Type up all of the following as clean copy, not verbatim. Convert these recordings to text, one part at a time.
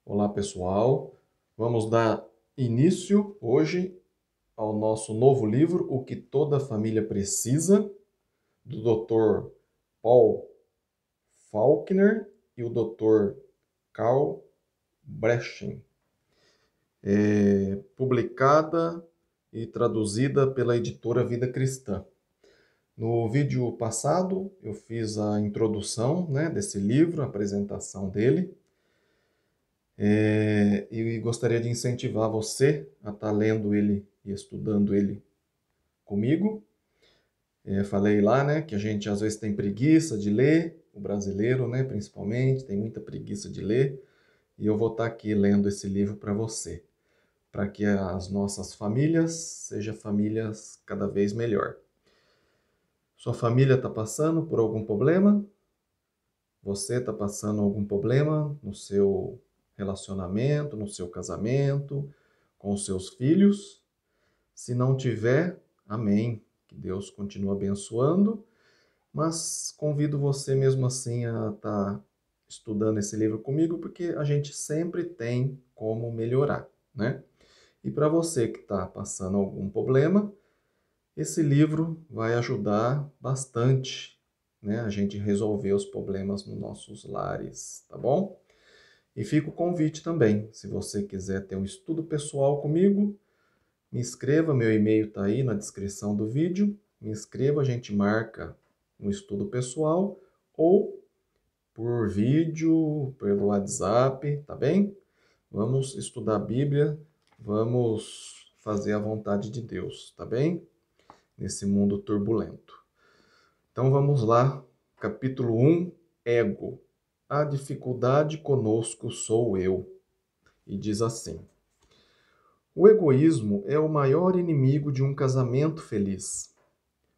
Olá, pessoal. Vamos dar início hoje ao nosso novo livro, O que Toda Família Precisa, do Dr. Paul Faulkner e o Dr. Carl Brechen. Publicada e traduzida pela editora Vida Cristã. No vídeo passado, eu fiz a introdução, desse livro, a apresentação dele. E gostaria de incentivar você a estar lendo ele e estudando ele comigo. Falei lá, que a gente às vezes tem preguiça de ler, o brasileiro, principalmente, tem muita preguiça de ler, e eu vou estar aqui lendo esse livro para você, para que as nossas famílias sejam famílias cada vez melhor. Sua família está passando por algum problema? Você está passando algum problema no seu relacionamento, no seu casamento, com os seus filhos? Se não tiver, amém. Que Deus continue abençoando. Mas convido você mesmo assim a estar estudando esse livro comigo, porque a gente sempre tem como melhorar, né? E para você que está passando algum problema, esse livro vai ajudar bastante, a gente resolver os problemas nos nossos lares, tá bom? E fica o convite também, se você quiser ter um estudo pessoal comigo, me inscreva, meu e-mail está aí na descrição do vídeo, me inscreva, a gente marca um estudo pessoal ou por vídeo, pelo WhatsApp, tá bem? Vamos estudar a Bíblia, vamos fazer a vontade de Deus, tá bem? Nesse mundo turbulento. Então vamos lá, capítulo 1, Ego. A dificuldade conosco sou eu. E diz assim: o egoísmo é o maior inimigo de um casamento feliz.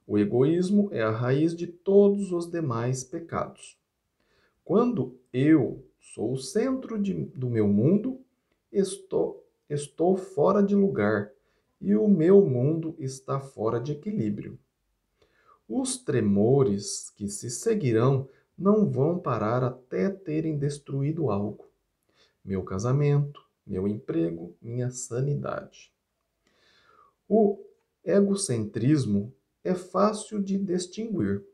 O egoísmo é a raiz de todos os demais pecados. Quando eu sou o centro do meu mundo, estou fora de lugar e o meu mundo está fora de equilíbrio. Os tremores que se seguirão não vão parar até terem destruído algo. Meu casamento, meu emprego, minha sanidade. O egocentrismo é fácil de distinguir.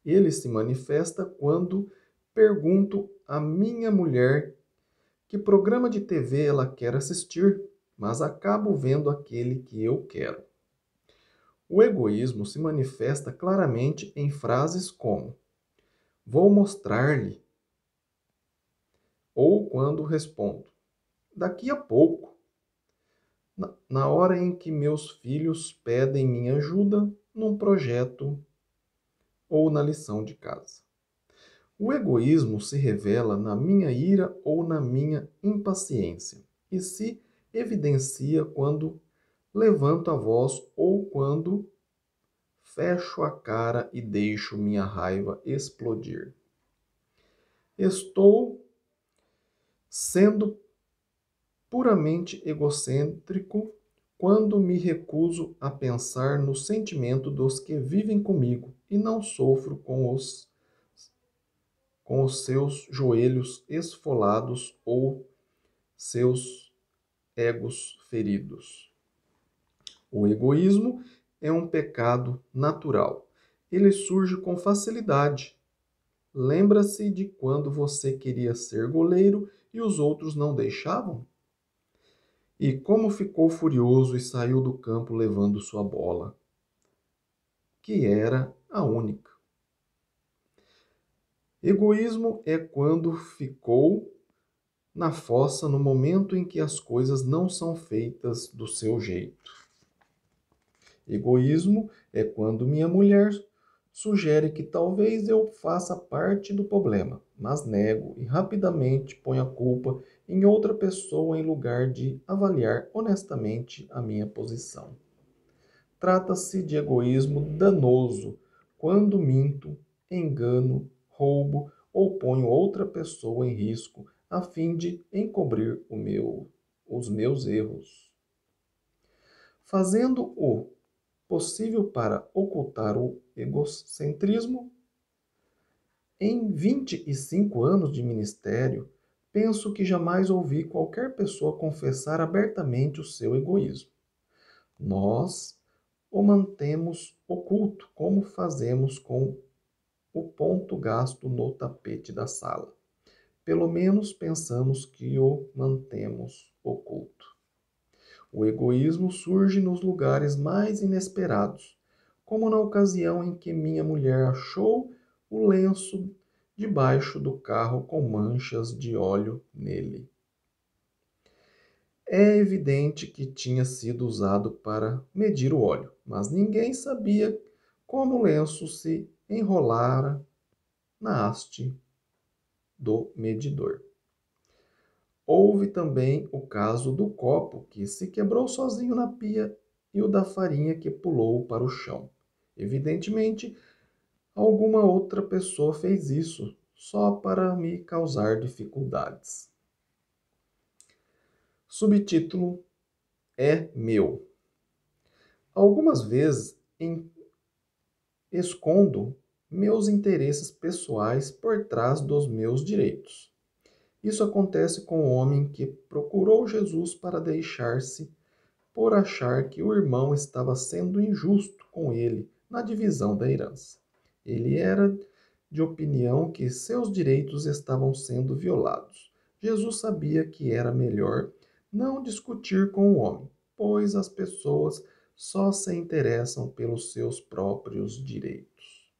Ele se manifesta quando pergunto à minha mulher que programa de TV ela quer assistir, mas acabo vendo aquele que eu quero. O egoísmo se manifesta claramente em frases como: vou mostrar-lhe. Ou quando respondo: daqui a pouco. Na hora em que meus filhos pedem minha ajuda num projeto ou na lição de casa. O egoísmo se revela na minha ira ou na minha impaciência e se evidencia quando levanto a voz ou quando fecho a cara e deixo minha raiva explodir. Estou sendo puramente egocêntrico quando me recuso a pensar no sentimento dos que vivem comigo e não sofro com os seus joelhos esfolados ou seus egos feridos. O egoísmo é um pecado natural. Ele surge com facilidade. Lembra-se de quando você queria ser goleiro e os outros não deixavam? E como ficou furioso e saiu do campo levando sua bola, que era a única. Egoísmo é quando ficou na fossa no momento em que as coisas não são feitas do seu jeito. Egoísmo é quando minha mulher sugere que talvez eu faça parte do problema, mas nego e rapidamente ponho a culpa em outra pessoa em lugar de avaliar honestamente a minha posição. Trata-se de egoísmo danoso quando minto, engano, roubo ou ponho outra pessoa em risco a fim de encobrir os meus erros. Fazendo o possível para ocultar o egocentrismo, em 25 anos de ministério, Penso que jamais ouvi qualquer pessoa confessar abertamente o seu egoísmo. Nós o mantemos oculto, como fazemos com o ponto gasto no tapete da sala. Pelo menos pensamos que o mantemos oculto. O egoísmo surge nos lugares mais inesperados, como na ocasião em que minha mulher achou o lenço debaixo do carro com manchas de óleo nele. É evidente que tinha sido usado para medir o óleo, mas ninguém sabia como o lenço se enrolara na haste do medidor. Houve também o caso do copo que se quebrou sozinho na pia e o da farinha que pulou para o chão. Evidentemente, alguma outra pessoa fez isso só para me causar dificuldades. Subtítulo: É meu. Algumas vezes escondo meus interesses pessoais por trás dos meus direitos. Isso acontece com o homem que procurou Jesus para deixar-se por achar que o irmão estava sendo injusto com ele na divisão da herança. Ele era de opinião que seus direitos estavam sendo violados. Jesus sabia que era melhor não discutir com o homem, pois as pessoas só se interessam pelos seus próprios direitos.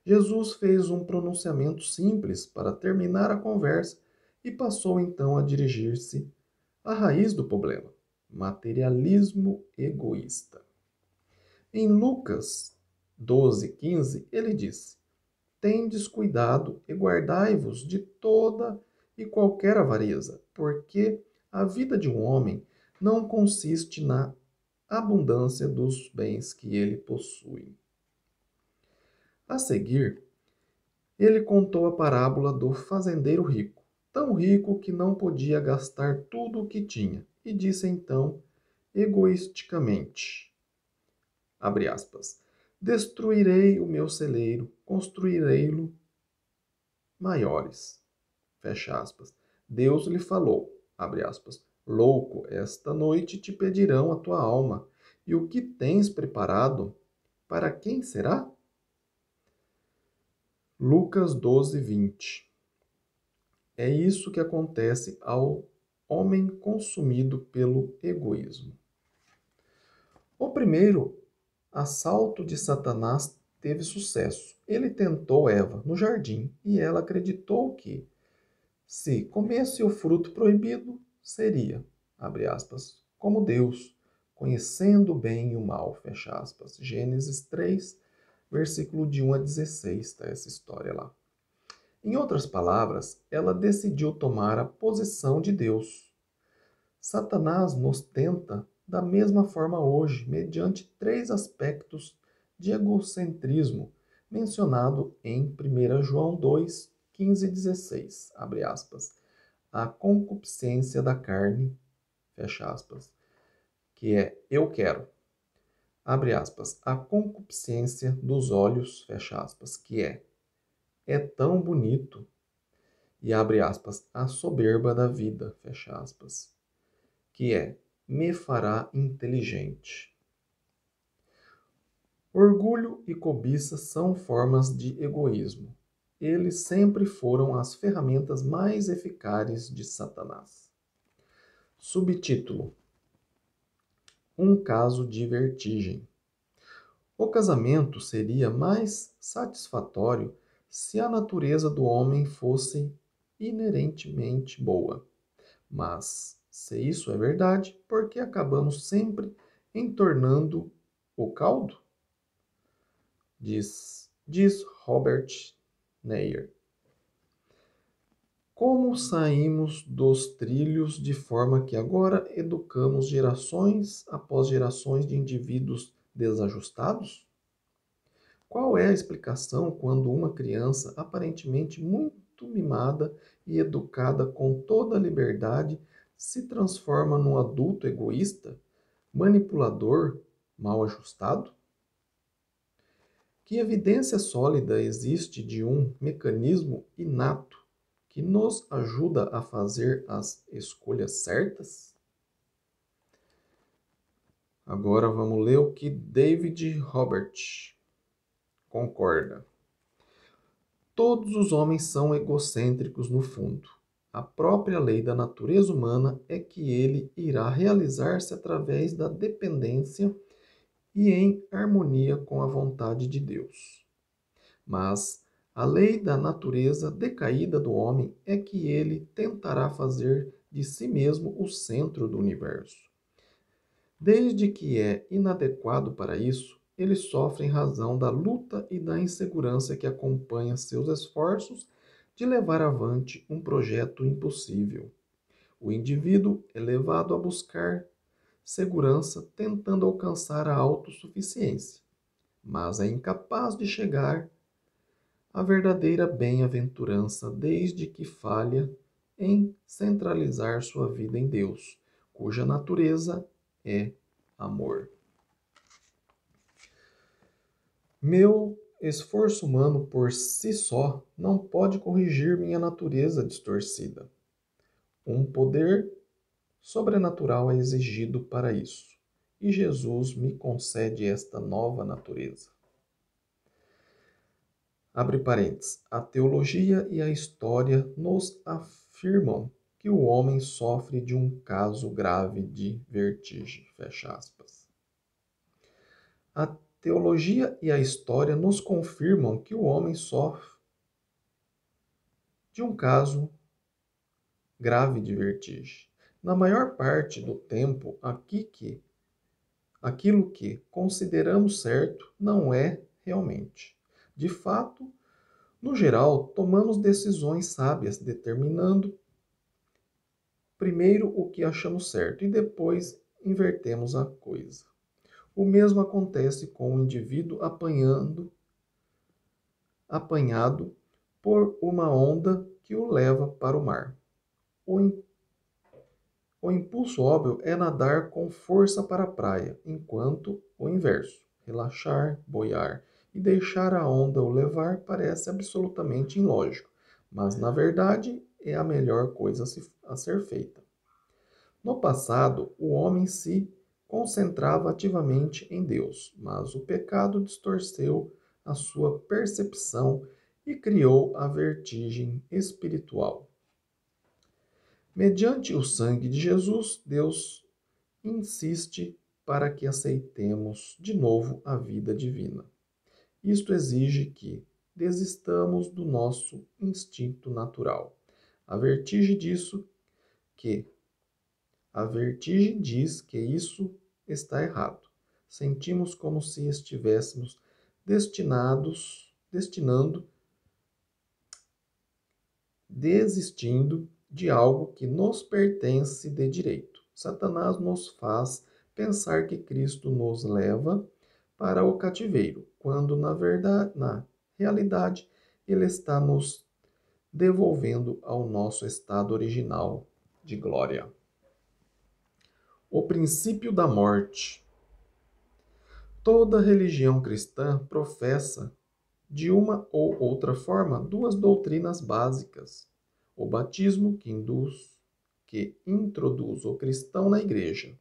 Jesus fez um pronunciamento simples para terminar a conversa e passou então a dirigir-se à raiz do problema: materialismo egoísta. Em Lucas 12:15, ele disse: Tendes cuidado e guardai-vos de toda e qualquer avareza, porque a vida de um homem não consiste na abundância dos bens que ele possui. A seguir, ele contou a parábola do fazendeiro rico, tão rico que não podia gastar tudo o que tinha, e disse então, egoisticamente, abre aspas, destruirei o meu celeiro, construirei-lo maiores, fecha aspas. Deus lhe falou, abre aspas, louco, esta noite te pedirão a tua alma, e o que tens preparado, para quem será? Lucas 12:20. É isso que acontece ao homem consumido pelo egoísmo. O primeiro assalto de Satanás teve sucesso. Ele tentou Eva no jardim e ela acreditou que, se comesse o fruto proibido, seria, abre aspas, como Deus, conhecendo o bem e o mal, fecha aspas. Gênesis 3, versículo de 1 a 16, está essa história lá. Em outras palavras, ela decidiu tomar a posição de Deus. Satanás nos tenta da mesma forma hoje, mediante três aspectos de egocentrismo, mencionado em 1 João 2, 15 e 16, abre aspas. A concupiscência da carne, fecha aspas, que é eu quero, abre aspas. A concupiscência dos olhos, fecha aspas, que é tão bonito, e abre aspas, a soberba da vida, fecha aspas, que me fará inteligente. Orgulho e cobiça são formas de egoísmo. Eles sempre foram as ferramentas mais eficazes de Satanás. Subtítulo: Um caso de vertigem. O casamento seria mais satisfatório se a natureza do homem fosse inerentemente boa. Mas, se isso é verdade, por que acabamos sempre entornando o caldo? Diz Robert Neyer. Como saímos dos trilhos de forma que agora educamos gerações após gerações de indivíduos desajustados? Qual é a explicação quando uma criança aparentemente muito mimada e educada com toda a liberdade se transforma num adulto egoísta, manipulador, mal ajustado? Que evidência sólida existe de um mecanismo inato que nos ajuda a fazer as escolhas certas? Agora vamos ler o que David Robert concorda. Todos os homens são egocêntricos no fundo. A própria lei da natureza humana é que ele irá realizar-se através da dependência e em harmonia com a vontade de Deus. Mas a lei da natureza decaída do homem é que ele tentará fazer de si mesmo o centro do universo. Desde que é inadequado para isso, ele sofre em razão da luta e da insegurança que acompanha seus esforços de levar avante um projeto impossível. O indivíduo é levado a buscar segurança tentando alcançar a autossuficiência, mas é incapaz de chegar à verdadeira bem-aventurança desde que falha em centralizar sua vida em Deus, cuja natureza é amor. Meu esforço humano por si só não pode corrigir minha natureza distorcida. Um poder sobrenatural é exigido para isso, e Jesus me concede esta nova natureza. Abre parênteses. A teologia e a história nos afirmam que o homem sofre de um caso grave de vertigem. Fecha aspas. A teologia e a história nos confirmam que o homem sofre de um caso grave de vertigem. Na maior parte do tempo, aquilo que consideramos certo não é realmente. De fato, no geral, tomamos decisões sábias, determinando primeiro o que achamos certo e depois invertemos a coisa. O mesmo acontece com o indivíduo apanhado por uma onda que o leva para o mar. O impulso óbvio é nadar com força para a praia, enquanto o inverso, relaxar, boiar e deixar a onda o levar, parece absolutamente ilógico, mas na verdade é a melhor coisa a ser feita. No passado, o homem se concentrava ativamente em Deus, mas o pecado distorceu a sua percepção e criou a vertigem espiritual. Mediante o sangue de Jesus, Deus insiste para que aceitemos de novo a vida divina. Isto exige que desistamos do nosso instinto natural. A vertigem diz que isso está errado. Sentimos como se estivéssemos desistindo de algo que nos pertence de direito. Satanás nos faz pensar que Cristo nos leva para o cativeiro, quando na realidade ele está nos devolvendo ao nosso estado original de glória. O princípio da morte. Toda religião cristã professa, de uma ou outra forma, duas doutrinas básicas: o batismo, que introduz o cristão na igreja,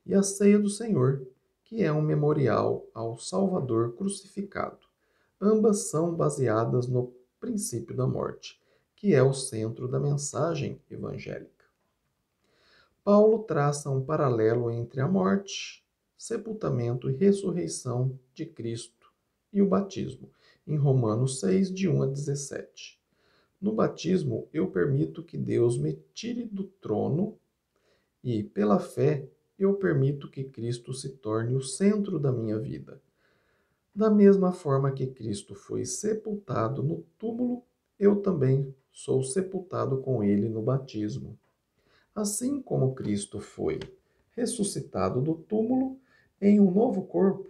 e a ceia do Senhor, que é um memorial ao Salvador crucificado. Ambas são baseadas no princípio da morte, que é o centro da mensagem evangélica. Paulo traça um paralelo entre a morte, sepultamento e ressurreição de Cristo e o batismo, em Romanos 6, de 1 a 17. No batismo, eu permito que Deus me tire do trono e, pela fé, eu permito que Cristo se torne o centro da minha vida. Da mesma forma que Cristo foi sepultado no túmulo, eu também sou sepultado com ele no batismo. Assim como Cristo foi ressuscitado do túmulo em um novo corpo,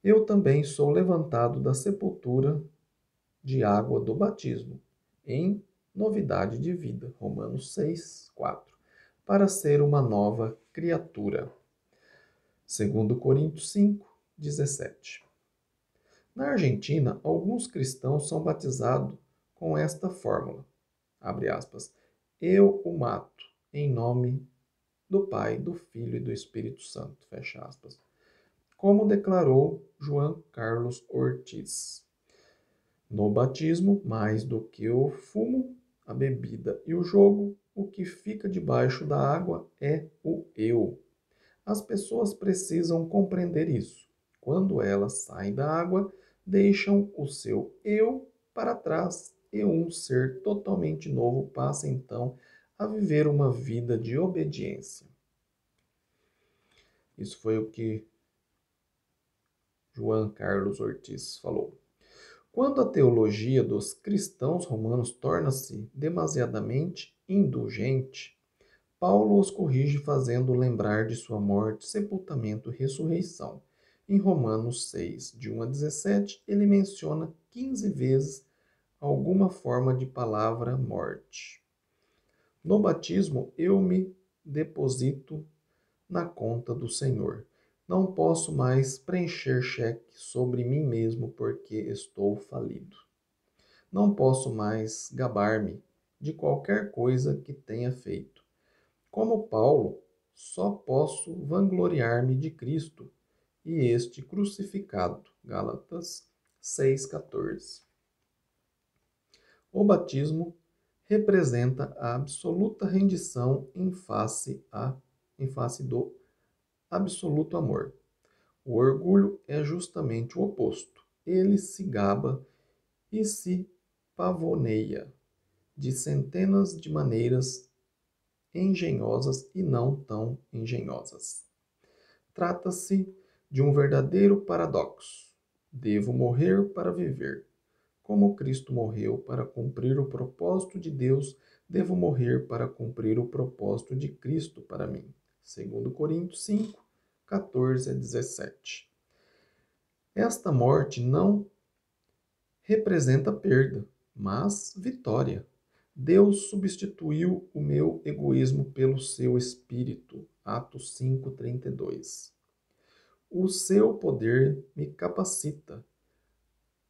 eu também sou levantado da sepultura de água do batismo, em novidade de vida. Romanos 6, 4. Para ser uma nova criatura. 2 Coríntios 5, 17. Na Argentina, alguns cristãos são batizados com esta fórmula, abre aspas, eu o mato em nome do Pai, do Filho e do Espírito Santo, fecha aspas. Como declarou João Carlos Ortiz. No batismo, mais do que o fumo, a bebida e o jogo, o que fica debaixo da água é o eu. As pessoas precisam compreender isso. Quando elas saem da água, deixam o seu eu para trás e um ser totalmente novo passa então a viver uma vida de obediência. Isso foi o que João Carlos Ortiz falou. Quando a teologia dos cristãos romanos torna-se demasiadamente indulgente, Paulo os corrige fazendo lembrar de sua morte, sepultamento e ressurreição. Em Romanos 6, de 1 a 17, ele menciona 15 vezes alguma forma de palavra morte. No batismo, eu me deposito na conta do Senhor. Não posso mais preencher cheque sobre mim mesmo porque estou falido. Não posso mais gabar-me de qualquer coisa que tenha feito. Como Paulo, só posso vangloriar-me de Cristo e este crucificado. Gálatas 6,14. O batismo representa a absoluta rendição em face do absoluto amor. O orgulho é justamente o oposto. Ele se gaba e se pavoneia de centenas de maneiras engenhosas e não tão engenhosas. Trata-se de um verdadeiro paradoxo. Devo morrer para viver. Como Cristo morreu para cumprir o propósito de Deus, devo morrer para cumprir o propósito de Cristo para mim. 2 Coríntios 5, 14 a 17. Esta morte não representa perda, mas vitória. Deus substituiu o meu egoísmo pelo seu espírito. Atos 5:32. O seu poder me capacita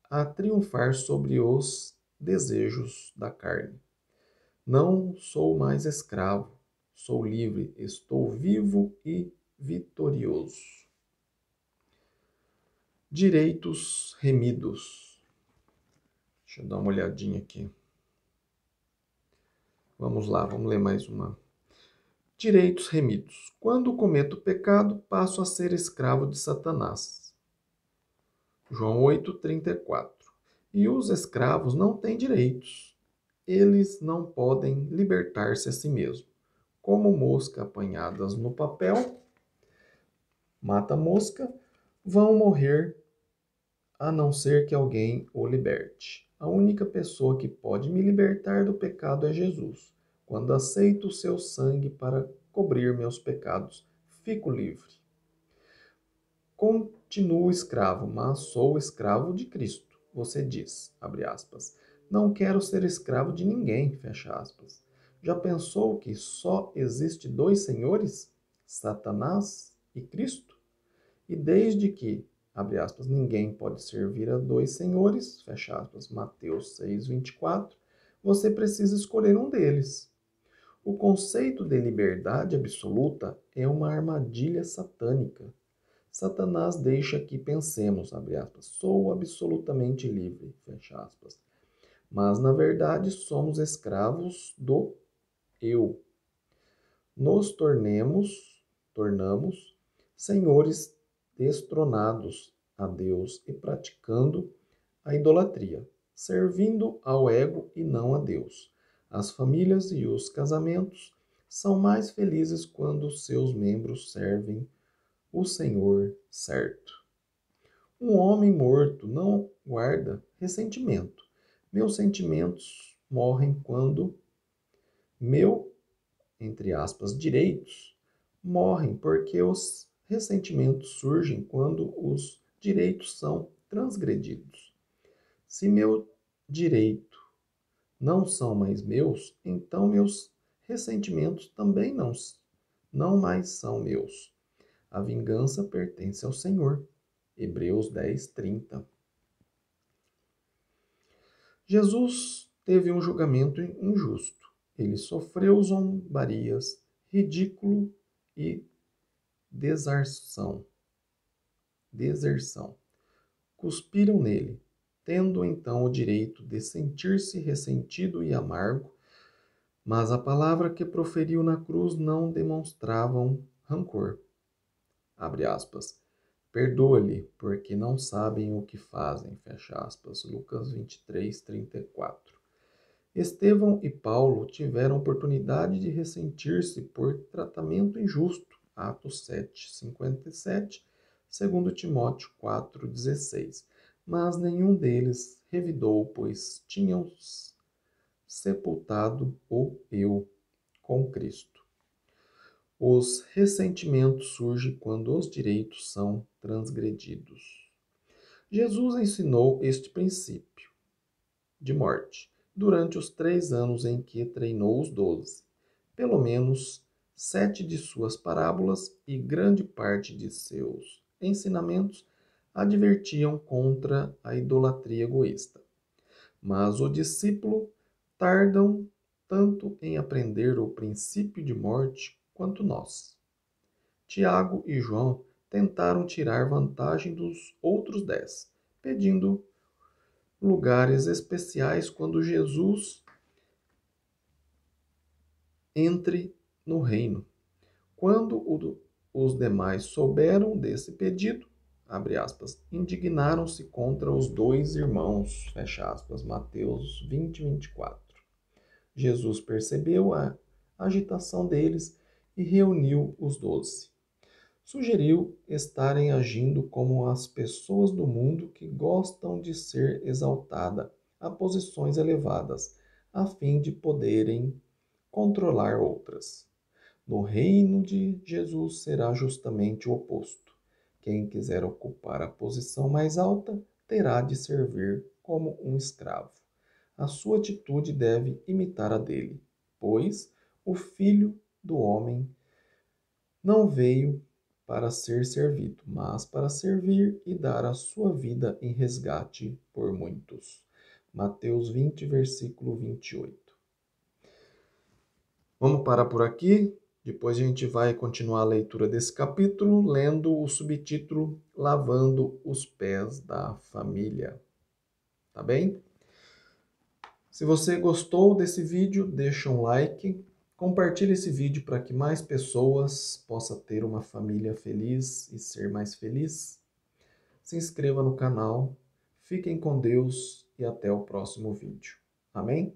a triunfar sobre os desejos da carne. Não sou mais escravo, sou livre, estou vivo e vitorioso. Direitos remidos. Deixa eu dar uma olhadinha aqui. Vamos lá, vamos ler mais uma. Direitos remidos. Quando cometo pecado, passo a ser escravo de Satanás. João 8:34. E os escravos não têm direitos. Eles não podem libertar-se a si mesmos. Como mosca apanhadas no papel, mata-mosca, vão morrer a não ser que alguém o liberte. A única pessoa que pode me libertar do pecado é Jesus. Quando aceito o seu sangue para cobrir meus pecados, fico livre. Continuo escravo, mas sou escravo de Cristo. Você diz, abre aspas, não quero ser escravo de ninguém, fecha aspas. Já pensou que só existe dois senhores? Satanás e Cristo? E desde que, abre aspas, ninguém pode servir a dois senhores, fecha aspas, Mateus 6:24, você precisa escolher um deles. O conceito de liberdade absoluta é uma armadilha satânica. Satanás deixa que pensemos, abre aspas, sou absolutamente livre, fecha aspas. Mas, na verdade, somos escravos do eu. Nos tornamos senhores destronados a Deus e praticando a idolatria, servindo ao ego e não a Deus. As famílias e os casamentos são mais felizes quando seus membros servem o Senhor certo. Um homem morto não guarda ressentimento. Meus sentimentos morrem quando entre aspas, direitos morrem porque os ressentimentos surgem quando os direitos são transgredidos. Se meu direito não são mais meus, então meus ressentimentos também não mais são meus. A vingança pertence ao Senhor. Hebreus 10:30. Jesus teve um julgamento injusto. Ele sofreu zombarias, ridículo e deserção. Cuspiram nele, tendo então o direito de sentir-se ressentido e amargo, mas a palavra que proferiu na cruz não demonstravam rancor. Abre aspas. Perdoa-lhe, porque não sabem o que fazem. Fecha aspas. Lucas 23, 34. Estevão e Paulo tiveram oportunidade de ressentir-se por tratamento injusto. Atos 7, 57, 2 Timóteo 4, 16. Mas nenhum deles revidou, pois tinham sepultado o eu com Cristo. Os ressentimentos surgem quando os direitos são transgredidos. Jesus ensinou este princípio de morte durante os 3 anos em que treinou os 12. Pelo menos 7 de suas parábolas e grande parte de seus ensinamentos advertiam contra a idolatria egoísta. Mas o discípulo tardam tanto em aprender o princípio de morte quanto nós. Tiago e João tentaram tirar vantagem dos outros 10, pedindo lugares especiais quando Jesus entre no reino. Quando os demais souberam desse pedido, abre aspas, indignaram-se contra os 2 irmãos, fecha aspas, Mateus 20, 24. Jesus percebeu a agitação deles e reuniu os 12. Sugeriu estarem agindo como as pessoas do mundo que gostam de ser exaltada a posições elevadas, a fim de poderem controlar outras. No reino de Jesus será justamente o oposto. Quem quiser ocupar a posição mais alta terá de servir como um escravo. A sua atitude deve imitar a dele, pois o Filho do Homem não veio para ser servido, mas para servir e dar a sua vida em resgate por muitos. Mateus 20, versículo 28. Vamos parar por aqui. Depois a gente vai continuar a leitura desse capítulo, lendo o subtítulo Lavando os Pés da Família. Tá bem? Se você gostou desse vídeo, deixa um like, compartilhe esse vídeo para que mais pessoas possam ter uma família feliz e ser mais feliz. Se inscreva no canal, fiquem com Deus e até o próximo vídeo. Amém?